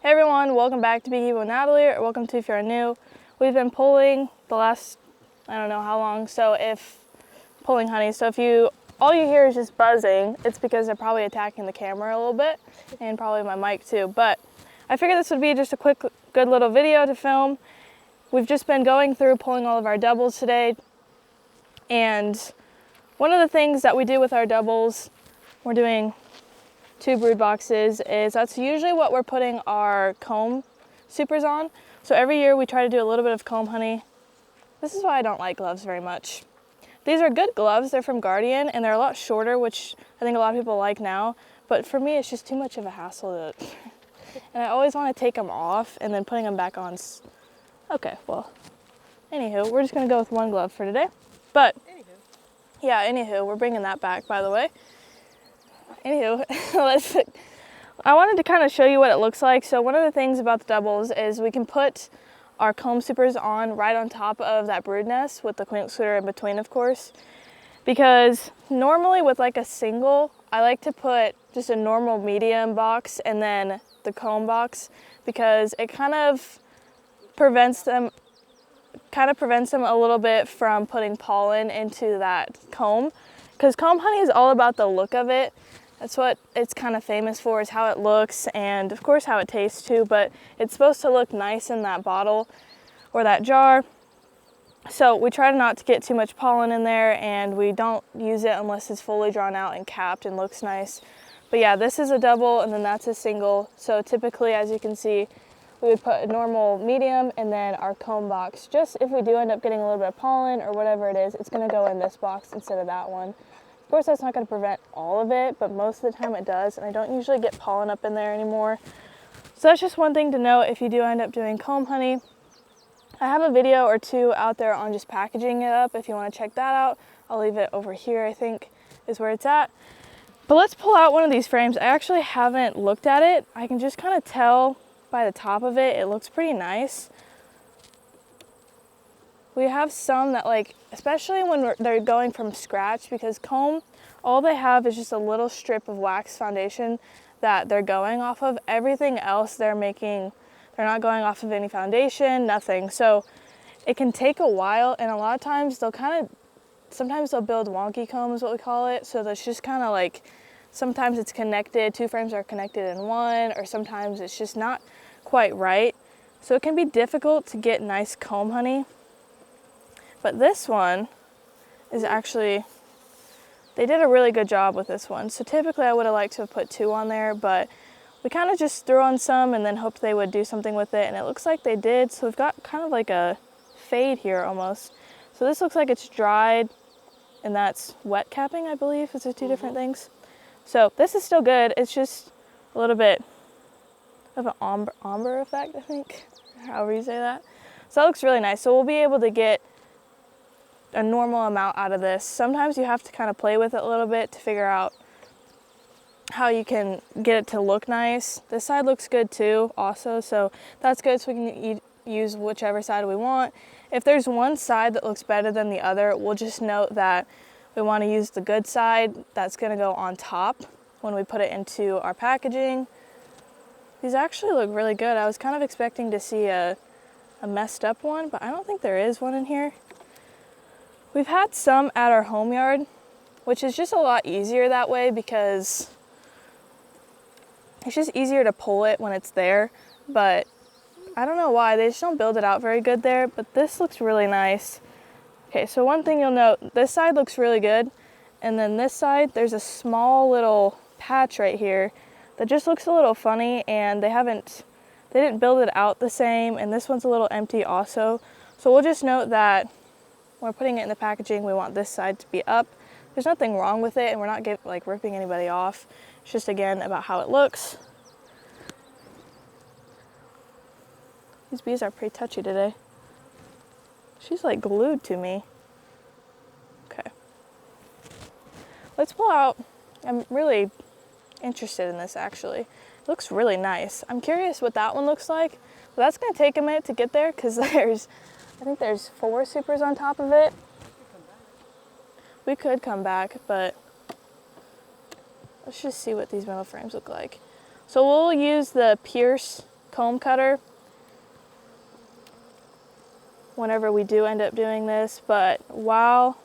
Hey everyone, welcome back to Beekeeping with Natalie, or welcome to if you're new. We've been pulling the last, I don't know how long, pulling honey. So if all you hear is just buzzing, it's because they're probably attacking the camera a little bit, and probably my mic too. But I figured this would be just a quick, good little video to film. We've just been going through pulling all of our doubles today, and one of the things that we do with our doubles, we're doing 2 brood boxes, is that's usually what we're putting our comb supers on. So every year we try to do a little bit of comb honey. This is why I don't like gloves very much. These are good gloves, they're from Guardian, and they're a lot shorter, which I think a lot of people like now, but for me it's just too much of a hassle and I always want to take them off and then putting them back on. Okay, well, anywho, we're just gonna go with 1 glove for today. But anywho, we're bringing that back, by the way. Anywho, I wanted to kind of show you what it looks like. So one of the things about the doubles is we can put our comb supers on right on top of that brood nest with the queen excluder in between, of course. Because normally with like a single, I like to put just a normal medium box and then the comb box, because it kind of prevents them a little bit from putting pollen into that comb. Because comb honey is all about the look of it. That's what it's kind of famous for, is how it looks and of course how it tastes too, but it's supposed to look nice in that bottle or that jar. So we try not to get too much pollen in there, and we don't use it unless it's fully drawn out and capped and looks nice. But yeah, this is a double and then that's a single. So typically, as you can see, we would put a normal medium and then our comb box. Just if we do end up getting a little bit of pollen or whatever it is, it's gonna go in this box instead of that one. Of course, that's not going to prevent all of it, but most of the time it does, and I don't usually get pollen up in there anymore. So that's just one thing to know if you do end up doing comb honey. I have a video or 2 out there on just packaging it up if you want to check that out. I'll leave it over here, I think, is where it's at. But let's pull out one of these frames. I actually haven't looked at it. I can just kind of tell by the top of it, it looks pretty nice. We have some that, like, especially when they're going from scratch, because comb, all they have is just a little strip of wax foundation that they're going off of. Everything else they're not going off of any foundation, nothing. So it can take a while, and a lot of times sometimes they'll build wonky comb is what we call it. So that's just kind of like, sometimes it's connected, 2 frames are connected in one, or sometimes it's just not quite right. So it can be difficult to get nice comb honey. But this one is actually, they did a really good job with this one. So typically I would have liked to have put 2 on there, but we kind of just threw on some and then hoped they would do something with it, and it looks like they did. So we've got kind of like a fade here almost. So this looks like it's dried, and that's wet capping, I believe. It's 2 different things. So this is still good. It's just a little bit of an ombre effect, I think, however you say that. So that looks really nice. So we'll be able to get a normal amount out of this. Sometimes you have to kind of play with it a little bit to figure out how you can get it to look nice. This side looks good too also, so that's good. So we can use whichever side we want. If there's one side that looks better than the other, we'll just note that we want to use the good side that's going to go on top when we put it into our packaging. These actually look really good. I was kind of expecting to see a messed up one, but I don't think there is one in here. We've had some at our home yard, which is just a lot easier that way, because it's just easier to pull it when it's there. But I don't know why, they just don't build it out very good there, but this looks really nice. Okay, so one thing you'll note, this side looks really good, and then this side, there's a small little patch right here that just looks a little funny, and they didn't build it out the same, and this one's a little empty also. So we'll just note that when we're putting it in the packaging, we want this side to be up. There's nothing wrong with it, and we're not ripping anybody off. It's just, again, about how it looks. These bees are pretty touchy today. She's like glued to me. Okay. Let's pull out. I'm really interested in this, actually. It looks really nice. I'm curious what that one looks like. But that's going to take a minute to get there, because I think there's 4 supers on top of it. We could come back, but let's just see what these metal frames look like. So we'll use the Pierce comb cutter whenever we do end up doing this, but while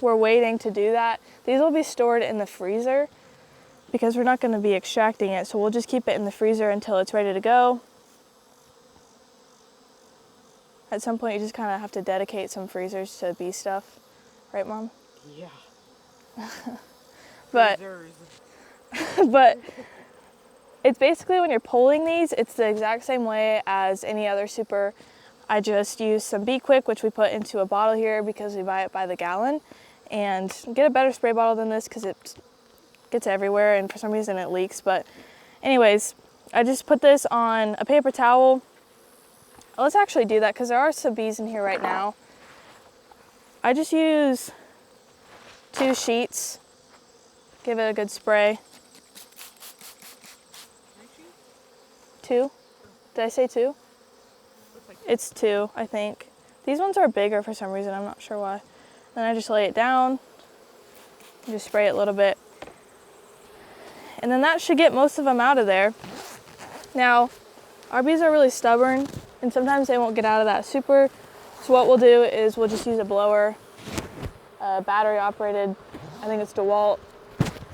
we're waiting to do that, these will be stored in the freezer because we're not going to be extracting it, so we'll just keep it in the freezer until it's ready to go. At some point you just kind of have to dedicate some freezers to bee stuff, right, Mom? Yeah. But but it's basically, when you're pulling these, it's the exact same way as any other super. I just use some Be Quick, which we put into a bottle here because we buy it by the gallon, and get a better spray bottle than this because it gets everywhere and for some reason it leaks. But anyways, I just put this on a paper towel. Let's actually do that because there are some bees in here right now. I just use 2 sheets, give it a good spray. 2? Did I say 2? It's 2, I think. These ones are bigger for some reason, I'm not sure why. Then I just lay it down, just spray it a little bit. And then that should get most of them out of there. Now, our bees are really stubborn and sometimes they won't get out of that super. So what we'll do is we'll just use a blower, battery operated, I think it's DeWalt.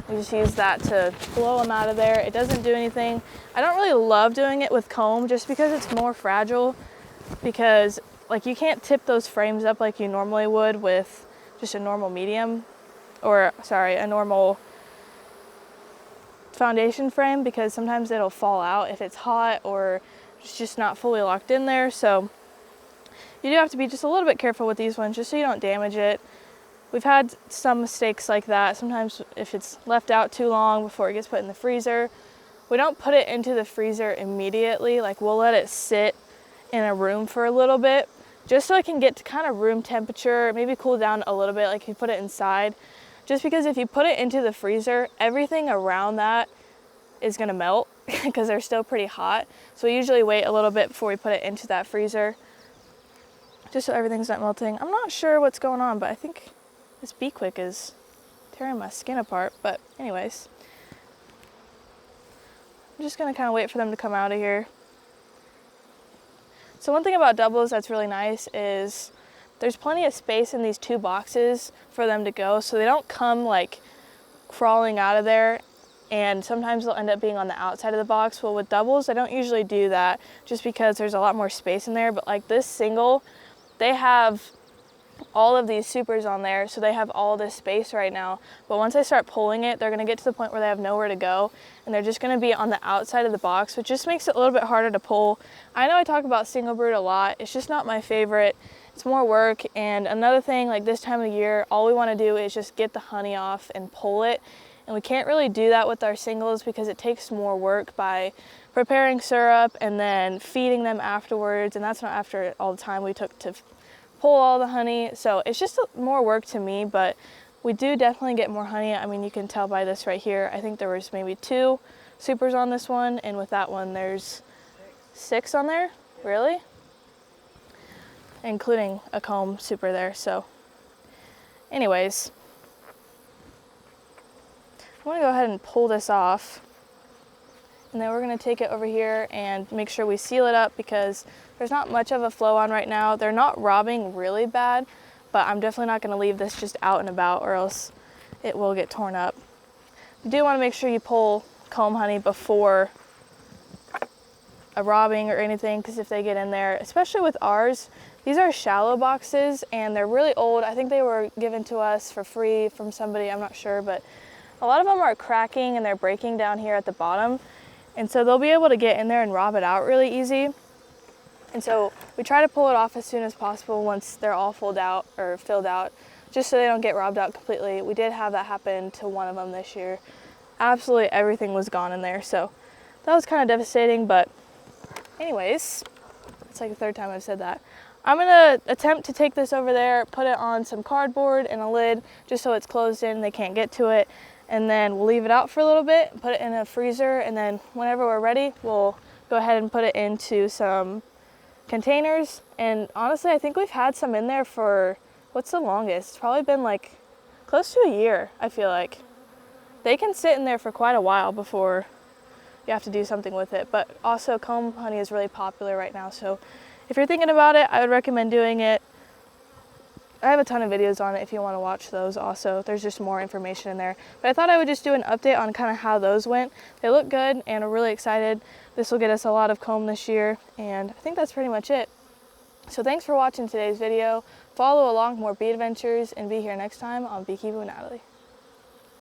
We just use that to blow them out of there. It doesn't do anything. I don't really love doing it with comb just because it's more fragile, because like you can't tip those frames up like you normally would with just a normal medium, or sorry, a normal foundation frame, because sometimes it'll fall out if it's hot or it's just not fully locked in there. So you do have to be just a little bit careful with these ones just so you don't damage it. We've had some mistakes like that. Sometimes if it's left out too long before it gets put in the freezer, we don't put it into the freezer immediately. Like we'll let it sit in a room for a little bit just so it can get to kind of room temperature, maybe cool down a little bit like if you put it inside. Just because if you put it into the freezer, everything around that is gonna melt because they're still pretty hot. So we usually wait a little bit before we put it into that freezer, just so everything's not melting. I'm not sure what's going on, but I think this Be Quick is tearing my skin apart. But anyways, I'm just gonna kind of wait for them to come out of here. So one thing about doubles that's really nice is there's plenty of space in these 2 boxes for them to go, so they don't come like crawling out of there, and sometimes they'll end up being on the outside of the box. Well, with doubles, I don't usually do that just because there's a lot more space in there, but like this single, they have all of these supers on there, so they have all this space right now. But once I start pulling it, they're gonna get to the point where they have nowhere to go, and they're just gonna be on the outside of the box, which just makes it a little bit harder to pull. I know I talk about single brood a lot, it's just not my favorite. It's more work, and another thing, like this time of year, all we wanna do is just get the honey off and pull it. And we can't really do that with our singles because it takes more work by preparing syrup and then feeding them afterwards, and that's not after all the time we took to pull all the honey. So it's just more work to me, but we do definitely get more honey. I mean, you can tell by this right here. I think there was maybe 2 supers on this one, and with that one there's 6 on there. Really? Including a comb super there. So anyways, I'm gonna go ahead and pull this off, and then we're gonna take it over here and make sure we seal it up because there's not much of a flow on right now. They're not robbing really bad, but I'm definitely not gonna leave this just out and about or else it will get torn up. You do wanna make sure you pull comb honey before a robbing or anything, because if they get in there, especially with ours, these are shallow boxes and they're really old. I think they were given to us for free from somebody, I'm not sure, but a lot of them are cracking and they're breaking down here at the bottom. And so they'll be able to get in there and rob it out really easy. And so we try to pull it off as soon as possible once they're all filled out, just so they don't get robbed out completely. We did have that happen to one of them this year. Absolutely everything was gone in there. So that was kind of devastating, but anyways, it's like the 3rd time I've said that. I'm gonna attempt to take this over there, put it on some cardboard and a lid just so it's closed in, they can't get to it. And then we'll leave it out for a little bit, put it in a freezer, and then whenever we're ready, we'll go ahead and put it into some containers. And honestly, I think we've had some in there for, what's the longest? It's probably been like close to a year, I feel like. They can sit in there for quite a while before you have to do something with it. But also comb honey is really popular right now, so if you're thinking about it, I would recommend doing it. I have a ton of videos on it if you want to watch those also. There's just more information in there. But I thought I would just do an update on kind of how those went. They look good and we're really excited. This will get us a lot of comb this year, and I think that's pretty much it. So thanks for watching today's video. Follow along for more bee adventures and be here next time on Beekeeping with Natalie.